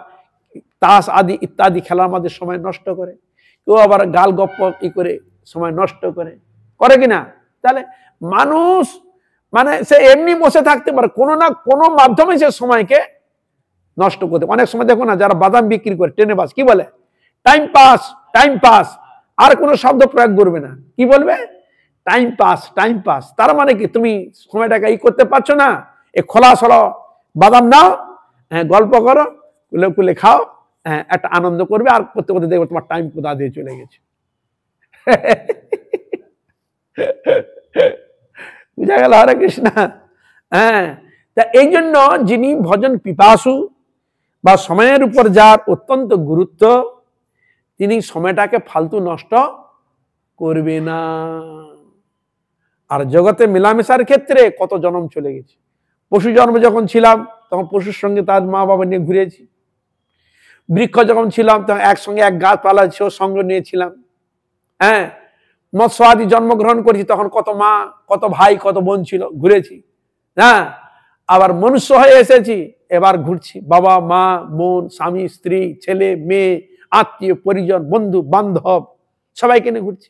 তাস আদি ইত্যাদি খেলার মধ্যে সময় নষ্ট করে, কেউ আবার গাল গপ্প করে সময় নষ্ট করে, করে কিনা? তাহলে মানুষ সে এমনি বসে থাকতে পারে, কোনো না কোনো মাধ্যমে সে সময়কে নষ্ট করতে। অনেক সময় দেখো না, যারা বাদাম বিক্রি করে ট্রেনে বাস, কি বলে? টাইম পাস, টাইম পাস, আর কোনো শব্দ প্রয়োগ করবে না, কি বলবে? Time pass, time pass. তার মানে কি, তুমি সময়টাকে করতে পারছো না, এ খোলা সরো বাদাম নাও, হ্যাঁ, গল্প করো, কুলে কুলে খাও, হ্যাঁ, একটা আনন্দ করবে, আর করতে করতে দেখবে তোমার টাইম কোথা দিয়ে চলে গেছে। বুঝা গেল? হরে কৃষ্ণ। হ্যাঁ, তা এই জন্য যিনি ভজন পিপাসু বা সময়ের উপর যার অত্যন্ত গুরুত্ব, তিনি সময়টাকে ফালতু নষ্ট করবে না। আর জগতে মেলামেশার ক্ষেত্রে কত জন্ম চলে গেছে। পশু জন্ম যখন ছিলাম, তখন পশুর সঙ্গে তার মা বাবা নিয়ে ঘুরেছি। বৃক্ষ যখন ছিলাম, তখন একসঙ্গে এক গাছপালা ছিল, সঙ্গ নিয়েছিলাম। হ্যাঁ, মৎস্য আদি জন্মগ্রহণ করেছি, তখন কত মা, কত ভাই, কত বোন ছিল, ঘুরেছি। হ্যাঁ, আবার মনুষ্য হয়ে এসেছি, এবার ঘুরছি, বাবা মা বোন, স্বামী স্ত্রী, ছেলে মেয়ে, আত্মীয় পরিজন, বন্ধু বান্ধব, সবাইকে নিয়ে ঘুরছি।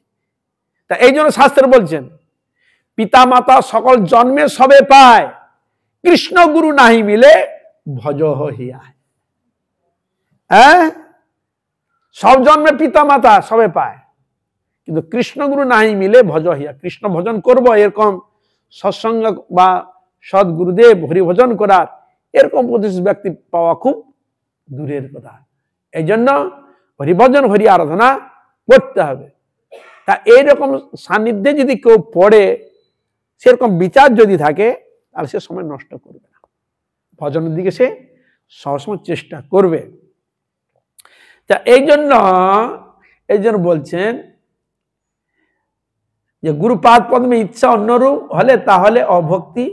তা এই জন্য শাস্ত্রে বলছেন, পিতা মাতা সকল জন্মে সবে পায়, কৃষ্ণ গুরু নাহি মিলে ভজ হিয়া। হ্যাঁ, সব জন্মে পিতা মাতা সবে পায়, কিন্তু কৃষ্ণ গুরু নাহি মিলে ভজ হিয়া। কৃষ্ণ ভজন করব, এরকম সৎসঙ্গ বা সৎ গুরুদেব হরিভজন করার এরকম প্রতিষ্ঠিত ব্যক্তি পাওয়া খুব দূরের কথা। এই জন্য হরিভজন, হরি আরাধনা করতে হবে। তা এইরকম সান্নিধ্যে যদি কেউ পড়ে, সেরকম বিচার যদি থাকে, তাহলে সে সময় নষ্ট করবে না, ভজনের দিকে সে সবসময় চেষ্টা করবে। তা এই জন্য বলছেন যে গুরুপাদ পদ্মে ইচ্ছা অন্যরূপ হলে তাহলে অভক্তি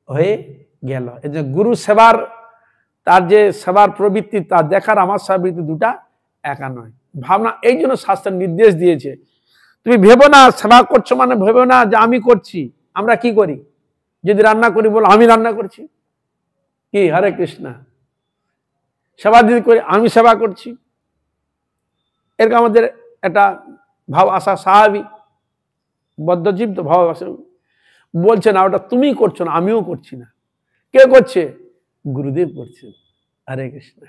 হয়ে গেল। এই যে গুরু সেবার তার যে সেবার প্রবৃত্তি তা দেখার আমার সেবার প্রবৃত্তি দুটা একা নয়। ভাবনা এই জন্য শাস্ত্রের নির্দেশ দিয়েছে, তুমি ভেবো না সেবা করছো মানে ভেবো না যে আমি করছি। আমরা কি করি, যদি রান্না করি বলো আমি রান্না করছি, কি হরে কৃষ্ণ। সেবা যদি করি আমি সেবা করছি, এরকম আমাদের একটা ভাব আসা স্বাভাবিক, বদ্ধজীব তো ভাব আসা। বলছে না ওটা তুমি করছো না, আমিও করছি না। কে করছে? গুরুদেব করছেন। হরে কৃষ্ণ।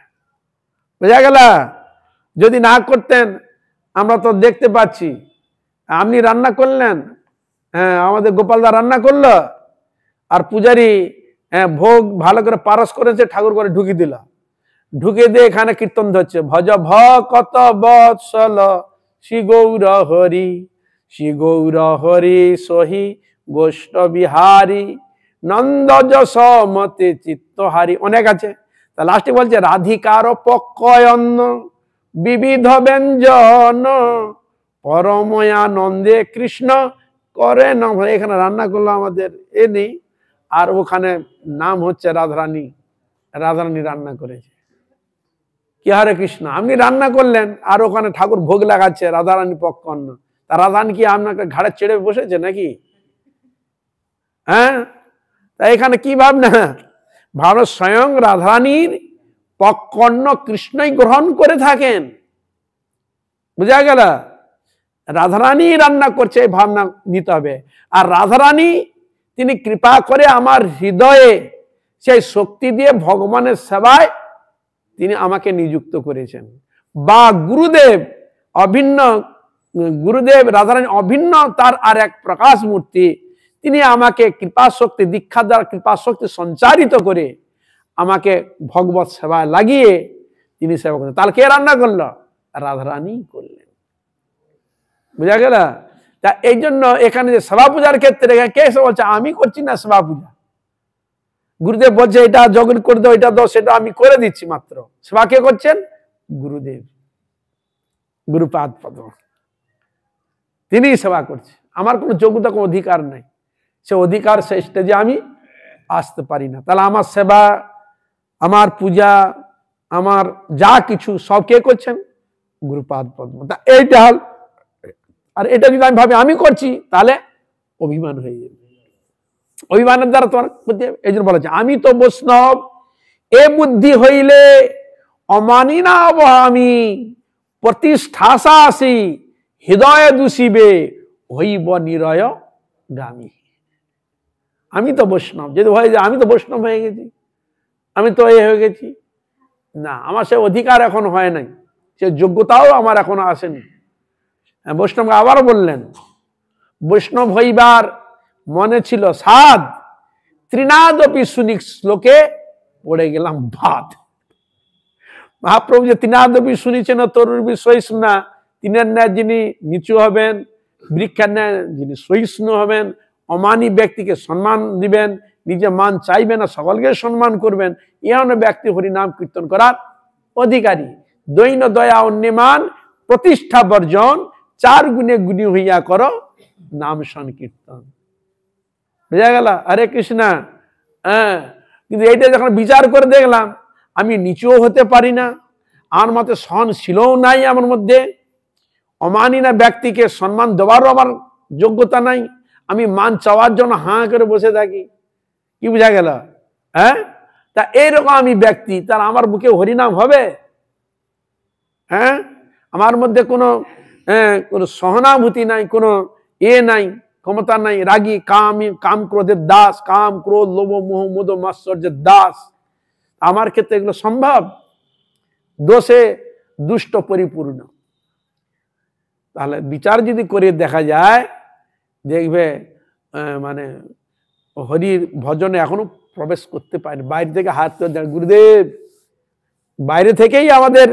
বোঝা গেল? যদি না করতেন আমরা তো দেখতে পাচ্ছি, আপনি রান্না করলেন, হ্যাঁ আমাদের গোপালদা রান্না করলো, আর পূজারি ভোগ ভালো করে পারস করেছে, ঠাকুর করে ঢুকিয়ে দিল, ঢুকে দিয়ে এখানে কীর্তন ধরছে, ভজ ভকত বৎসল শ্রী গৌর হরি, শ্রী গৌর হরি সহি বৈষ্ণবিহারী, নন্দ যশ মতে চিত্তহারি, অনেক আছে। তা লাস্টে বলছে রাধিকার পক্কয়ন্ন বিবিধ ব্যঞ্জন পরময়ানন্দে কৃষ্ণ করে না। এখানে রান্না করলো আমাদের এ নেই, আর ওখানে নাম হচ্ছে রাধারানী, রাধারানী রান্না করেছে। কি হরে কৃষ্ণ, আপনি রান্না করলেন আর ওখানে ঠাকুর ভোগ লাগাচ্ছে রাধারানী পক্ষ অন্ন। তা রাধারানী কি আপনাকে ঘাড়ে চেড়ে বসেছে নাকি? হ্যাঁ, তা এখানে কি ভাবনা, ভাবনা স্বয়ং রাধারানীর পক্ষ অন্ন কৃষ্ণই গ্রহণ করে থাকেন। বুঝা গেল? রাধারানী রান্না করছে এই ভাবনা নিতে হবে। আর রাধারানী তিনি কৃপা করে আমার হৃদয়ে সেই শক্তি দিয়ে ভগবানের সেবায় তিনি আমাকে নিযুক্ত করেছেন। বা গুরুদেব অভিন্ন, গুরুদেব রাধারানী অভিন্ন তার আর এক প্রকাশ মূর্তি, তিনি আমাকে কৃপা শক্তি, দীক্ষা দ্বারা কৃপা শক্তি সঞ্চারিত করে আমাকে ভগবত সেবায় লাগিয়ে তিনি সেবা করলেন। তাহলে কে রান্না করলো? রাধারানী করলেন। বুঝা গেল? তা এই জন্য এখানে যে সেবা পূজার ক্ষেত্রে কে এসে বলছে আমি করছি না সেবা পূজা, গুরুদেব বলছে এটা যখন করে দাও, এটা দাও, সেটা আমি করে দিচ্ছি মাত্র। সেবা কে করছেন? গুরুদেব, গুরুপাদ পদ, তিনি সেবা করছে। আমার কোনো যোগ্যতা, কোনো অধিকার নাই, সে অধিকার সে স্টেজে আমি আসতে পারি না। তাহলে আমার সেবা, আমার পূজা, আমার যা কিছু সব কে করছেন? গুরুপাদ পদ্ম। তা এইটা হল, আর এটা যদি আমি ভাবি আমি করছি তাহলে অভিমান হয়ে যাবে। অভিমানের দ্বারা তোমার বুদ্ধি, এই জন্য বলা হচ্ছে আমি তো বৈষ্ণব এ বুদ্ধি হইলে অমানি না আমি প্রতিষ্ঠাসা আসি হৃদয়ে দূষিবে হইব নিরয় গামী। আমি তো বৈষ্ণব, যদি হয়ে যায় আমি তো বৈষ্ণব হয়ে গেছি, আমি তো এ হয়ে গেছি, না আমার সে অধিকার এখন হয় নাই, সে যোগ্যতাও আমার এখনো আসেনি। বৈষ্ণবকে আবারও বললেন, বৈষ্ণব হইবার মনে ছিল সাধ, ত্রিনাদপি শুনি শ্লোকে পড়ে গেলাম ভাত। মহাপ্রভু যে ত্রিনাদপি শুনিছেন তরুর বিষয় শোনা, তিনের ন্যায় যিনি নিচু হবেন, বৃক্ষের ন্যায় যিনি সহিষ্ণু হবেন, অমানী ব্যক্তিকে সম্মান দিবেন, নিজে মান চাইবেন না, সকলকে সম্মান করবেন, এমন ব্যক্তি হরিনাম কীর্তন করার অধিকারী। দৈন দয়া অন্যমান প্রতিষ্ঠা বর্জন, চার গুণে গুণী হইয়া করো নাম সংকীর্তন। বুঝা গেল? হরে কৃষ্ণ। হ্যাঁ, কিন্তু এইটা যখন বিচার করে দেখলাম আমি নিচুও হতে পারি না, আমার মতে সহনশীলও নাই আমার মধ্যে, অমানী না ব্যক্তিকে সম্মান দেওয়ারও আমার যোগ্যতা নাই, আমি মান চাওয়ার জন্য হাঁ করে বসে থাকি। কি বুঝা গেল? হ্যাঁ, তা এইরকম আমি ব্যক্তি, তার আমার বুকে হরিনাম হবে? হ্যাঁ, আমার মধ্যে কোনো কোনো সহানুভূতি নাই, কোনো এ নাই, ক্ষমতা নাই, রাগী, কাম ক্রোধের দাস, কাম ক্রোধ লোভ মোহ মদ মাৎসর্যের দাস, আমার ক্ষেত্রে এগুলো সম্ভব? দোষে দুষ্ট পরিপূর্ণ। তাহলে বিচার যদি করে দেখা যায়, দেখবে মানে হরির ভজনে এখনো প্রবেশ করতে পারে, বাইরে থেকে হাত করে দেয় গুরুদেব, বাইরে থেকেই আমাদের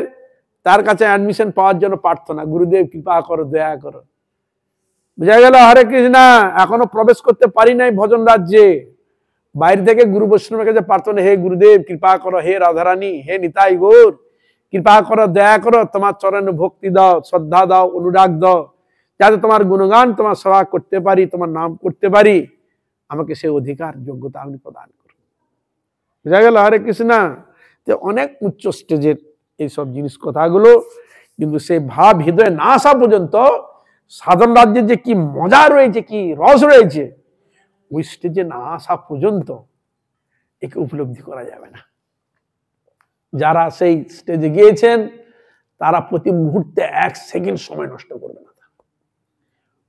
তার কাছে অ্যাডমিশন পাওয়ার জন্য প্রার্থনা, গুরুদেব কৃপা করো, দয়া করো। বুঝা গেল? হরে কৃষ্ণ। এখনো প্রবেশ করতে পারি নাই ভজন রাজ্যে, বাইরে থেকে গুরু বৈষ্ণবের কাছে প্রার্থনা, হে গুরুদেব কৃপা করো, হে রাধারানী, হে নিতাই গৌর কৃপা করো, দয়া করো, তোমার চরণে ভক্তি দাও, শ্রদ্ধা দাও, অনুরাগ দাও, যাতে তোমার গুণগান, তোমার সেবা করতে পারি, তোমার নাম করতে পারি, আমাকে সে অধিকার যোগ্যতা আপনি প্রদান করুন। বুঝা গেল? হরে কৃষ্ণ। অনেক উচ্চ স্টেজের এইসব জিনিস কথাগুলো, কিন্তু সেই ভাব হৃদয়ে না আসা পর্যন্ত সাধন রাজ্যের যে কি মজা রয়েছে, কি রস রয়েছে, ওই স্টেজে না আসা পর্যন্ত একে উপলব্ধি করা যাবে না। যারা সেই স্টেজে গিয়েছেন তারা প্রতি মুহূর্তে 1 সেকেন্ড সময় নষ্ট করবে না,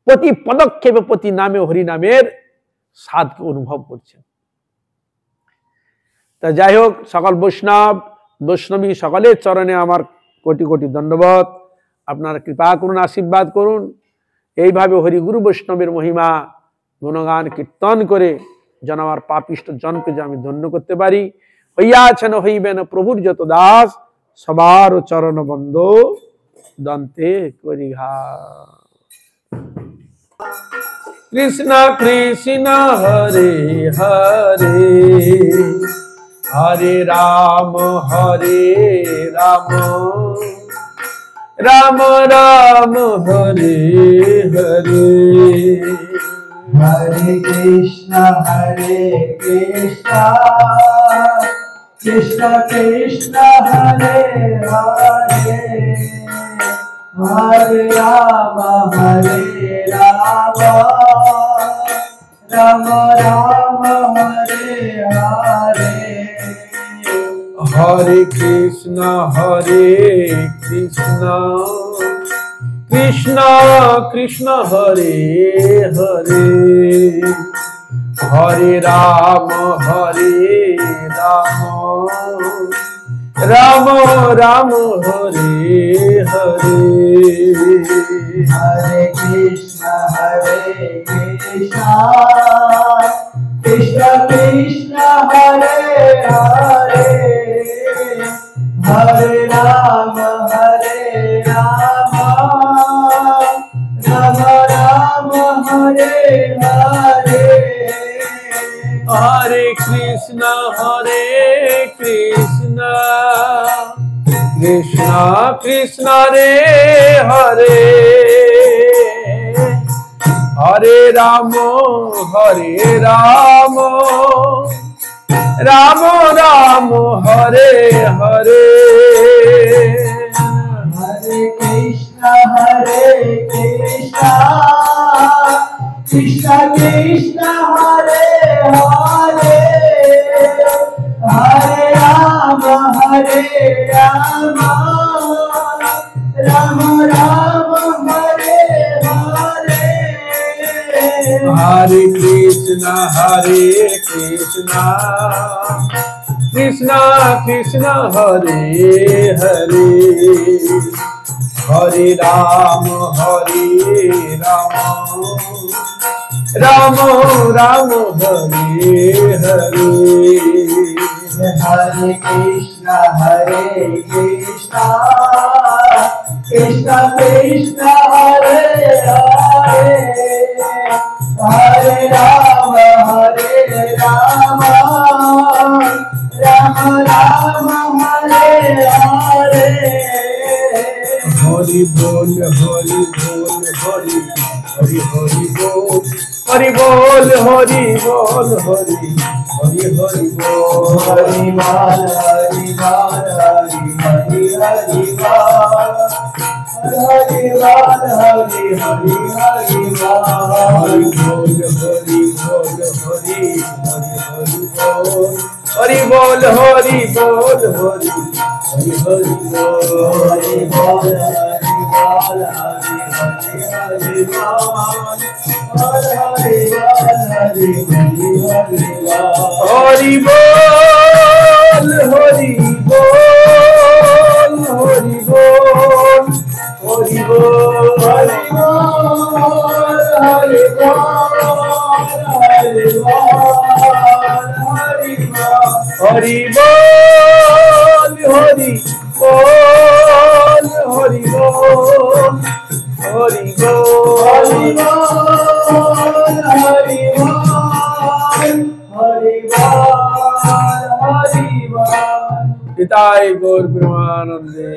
প্রতি পদক্ষেপে প্রতি নামে হরিনামের স্বাদকে অনুভব করছেন। তা যাই হোক, সকল বৈষ্ণবী সকলের চরণে আমার কোটি কোটি দণ্ডবত। আপনারা কৃপা করুন, আশীর্বাদ করুন, এইভাবে হরিগুরু বৈষ্ণবের মহিমা গুণগান কীর্তন করে যেন আমার পাপিষ্ঠ জনকে যে আমি ধন্য করতে পারি। হইয়াছেন হইবেন প্রভুর যত দাস, সবার চরণ বন্ধ দন্তে করি ঘা। কৃষ্ণ কৃষ্ণ হরে হরে, হরে রাম রাম রাম হরে হরে। हरे कृष्णा कृष्णा कृष्णा हरे हरे, हरे राम राम राम हरे हरे। हरे कृष्ण कृष्ण कृष्ण हरे हरे, हरे राम राम राम हरे हरे। हरे कृष्णा कृष्णा कृष्णा हरे हरे, हरे राम राम राम हरे हरे। हरे कृष्ण कृष्ण कृष्ण रे हरे, हरे राम राम राम हरे हरे। हरे कृष्णा कृष्णा कृष्णा हरे हरे, हरे राम राम राम हरे हरे। हरे कृष्ण कृष्ण कृष्ण हरे हरे, हरे राम राम राम हरे हरे। हरे कृष्णा कृष्णा कृष्णा हरे हरे, हरे राम राम राम हरे हरे। हरि बोल हरि बोल हरि हरि हरि बोल, हरि बोल हरि बोल हरि हरि हरि बोल, हरि बोल हरि बोल हरि हरि हरि बोल, हरि बोल हरि हरि हरि बोल। हरि बोल हरि बोल हरि हरि हरि बोल, हरि बोल हरि बोल हरि हरि बोल, हरि बोल हरि बोल हरि हरि हरि बोल, हरि बोल हरि बोल हरि हरि बोल हरि बोल, बोल हरि बोल हरि बोल हरि बोल, हरि बोल हरि बोल हरि बोल हरि बोल हरि बोल हरि बोल हरि बोल। पिताय गौर ब्रह्मानंदे।